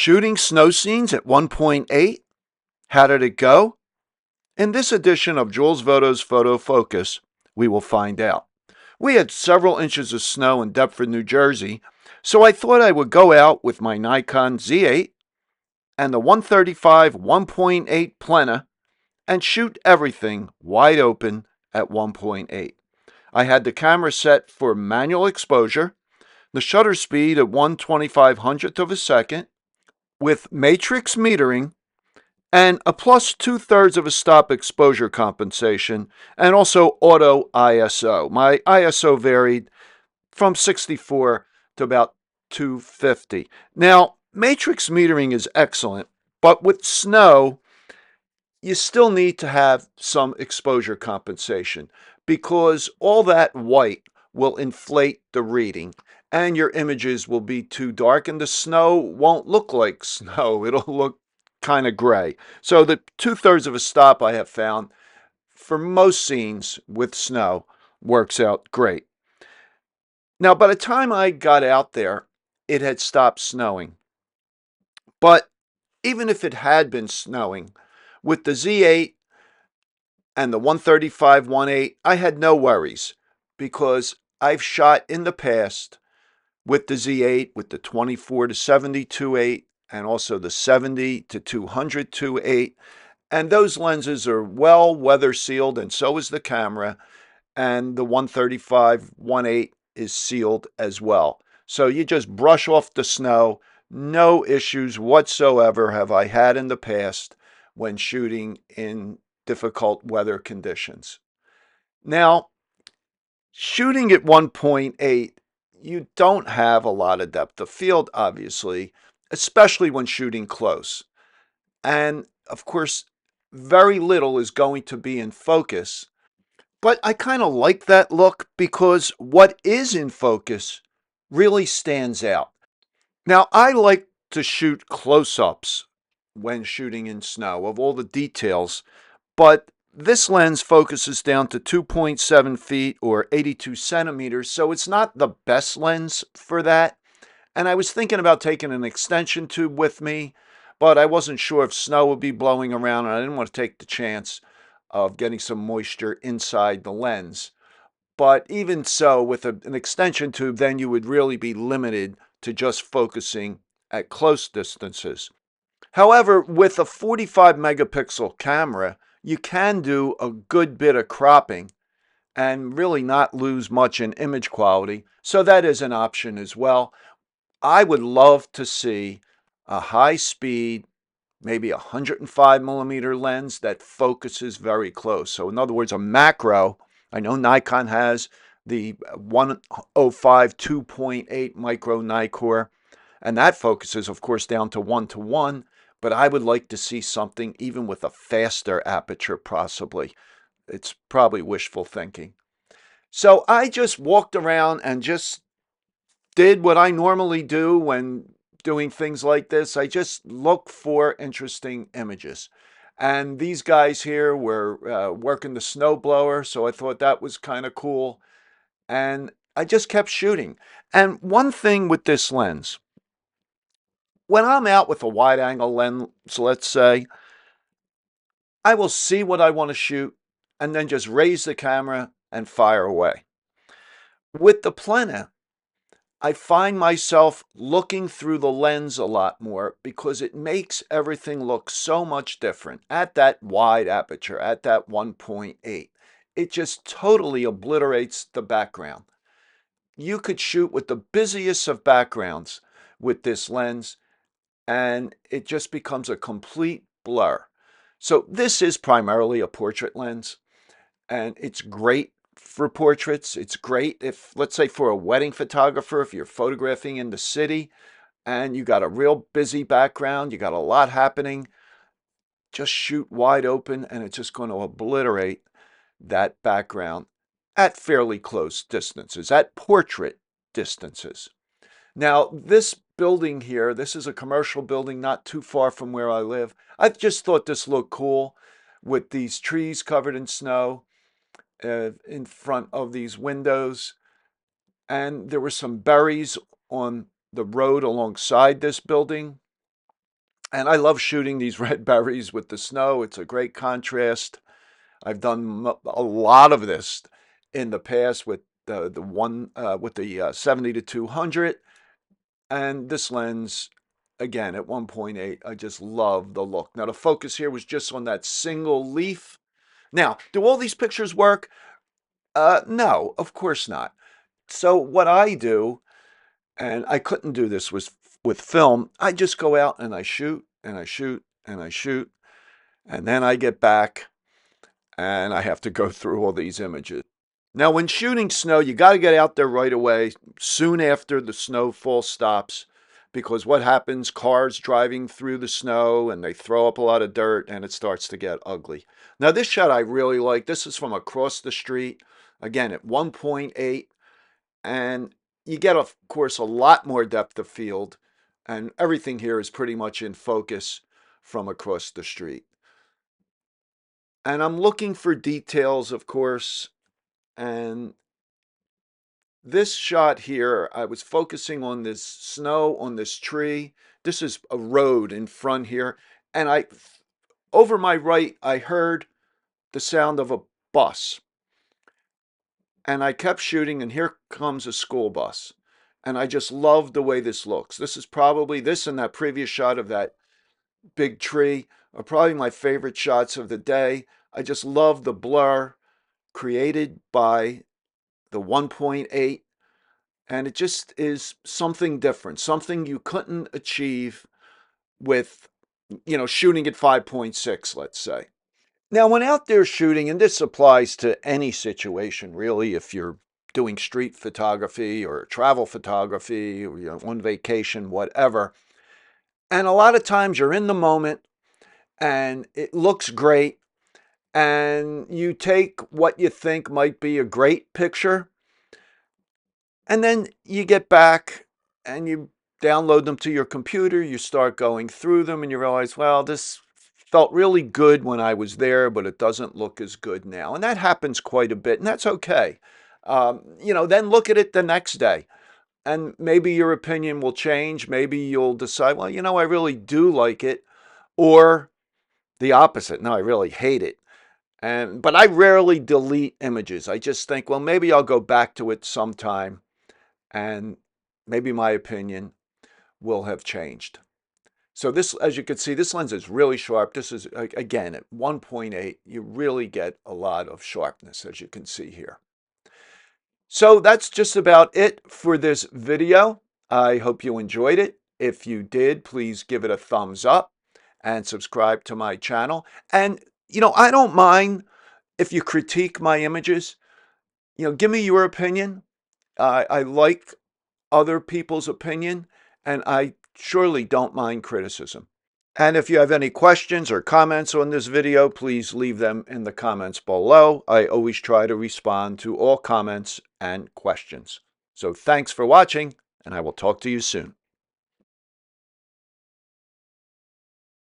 Shooting snow scenes at 1.8? How did it go? In this edition of Jules Voto's Photo Focus, we will find out. We had several inches of snow in Deptford, New Jersey, so I thought I would go out with my Nikon Z8 and the 135 1.8 Plena and shoot everything wide open at 1.8. I had the camera set for manual exposure, the shutter speed at 1/2500th of a second, with matrix metering and a plus 2/3 of a stop exposure compensation, and also auto ISO. My ISO varied from 64 to about 250. Now, matrix metering is excellent, but with snow, you still need to have some exposure compensation because all that white will inflate the reading and your images will be too dark and the snow won't look like snow. It'll look kind of gray. So the 2/3 of a stop I have found for most scenes with snow works out great. Now, by the time I got out there, it had stopped snowing. But even if it had been snowing, with the Z8 and the 135 1.8, I had no worries because I've shot in the past with the Z8, with the 24 to 70 2.8, and also the 70 to 200 2.8. And those lenses are well weather sealed, and so is the camera. And the 135 1.8 is sealed as well. So you just brush off the snow. No issues whatsoever have I had in the past when shooting in difficult weather conditions. Now, shooting at 1.8, you don't have a lot of depth of field, obviously, especially when shooting close. And of course, very little is going to be in focus. But I kind of like that look because what is in focus really stands out. Now, I like to shoot close ups when shooting in snow of all the details, but this lens focuses down to 2.7 feet or 82 centimeters, so it's not the best lens for that. And I was thinking about taking an extension tube with me, but I wasn't sure if snow would be blowing around, and I didn't want to take the chance of getting some moisture inside the lens. But even so, with an extension tube, then you would really be limited to just focusing at close distances. However, with a 45 megapixel camera, you can do a good bit of cropping and really not lose much in image quality. So that is an option as well. I would love to see a high speed, maybe a 105 millimeter lens that focuses very close. So in other words, a macro. I know Nikon has the 105 2.8 micro Nikkor, and that focuses, of course, down to 1:1. But I would like to see something even with a faster aperture, possibly. It's probably wishful thinking. So I just walked around and just did what I normally do when doing things like this. I just look for interesting images. And these guys here were working the snowblower, so I thought that was kind of cool. And I just kept shooting. And one thing with this lens, when I'm out with a wide angle lens, let's say, I will see what I want to shoot and then just raise the camera and fire away. With the Plena, I find myself looking through the lens a lot more because it makes everything look so much different at that wide aperture, at that 1.8. It just totally obliterates the background. You could shoot with the busiest of backgrounds with this lens, and it just becomes a complete blur. So this is primarily a portrait lens, and it's great for portraits. It's great if, let's say, for a wedding photographer, if you're photographing in the city and you got a real busy background, you got a lot happening, just shoot wide open and it's just going to obliterate that background at fairly close distances, at portrait distances. Now, this building here, this is a commercial building not too far from where I live. I just thought this looked cool with these trees covered in snow in front of these windows. And there were some berries on the road alongside this building. And I love shooting these red berries with the snow. It's a great contrast. I've done a lot of this in the past with the 70 to 200, and this lens again at 1.8. I just love the look. Now the focus here was just on that single leaf. Now, do all these pictures work? No, of course not. So what I do, and I couldn't do this with film, I just go out and I shoot and I shoot and I shoot, and then I get back and I have to go through all these images. Now, when shooting snow, you got to get out there right away, soon after the snowfall stops, because what happens, cars driving through the snow and they throw up a lot of dirt and it starts to get ugly. Now, this shot I really like. This is from across the street, again at 1.8, and you get, of course, a lot more depth of field, and everything here is pretty much in focus from across the street. And I'm looking for details, of course, and this shot here, I was focusing on this snow on this tree. This is a road in front here. And over my right, I heard the sound of a bus. And I kept shooting, and here comes a school bus. And I just love the way this looks. This is probably, this and that previous shot of that big tree are probably my favorite shots of the day. I just love the blur created by the 1.8. And it just is something different, something you couldn't achieve with, shooting at 5.6, let's say. Now, when out there shooting, and this applies to any situation, really, if you're doing street photography or travel photography or on vacation, whatever. And a lot of times you're in the moment and it looks great, and you take what you think might be a great picture, and then you get back and you download them to your computer, you start going through them, and you realize, well, this felt really good when I was there, but it doesn't look as good now. And that happens quite a bit, and that's okay. Then look at it the next day, and maybe your opinion will change. Maybe you'll decide, well, I really do like it, or the opposite. No, I really hate it. But I rarely delete images. I just think, well, maybe I'll go back to it sometime, and maybe my opinion will have changed. So this, as you can see, this lens is really sharp. This is, again, at 1.8, you really get a lot of sharpness, as you can see here. So that's just about it for this video. I hope you enjoyed it. If you did, please give it a thumbs up and subscribe to my channel. And, I don't mind if you critique my images. Give me your opinion. I like other people's opinion, and I surely don't mind criticism. And if you have any questions or comments on this video, please leave them in the comments below. I always try to respond to all comments and questions. So thanks for watching, and I will talk to you soon.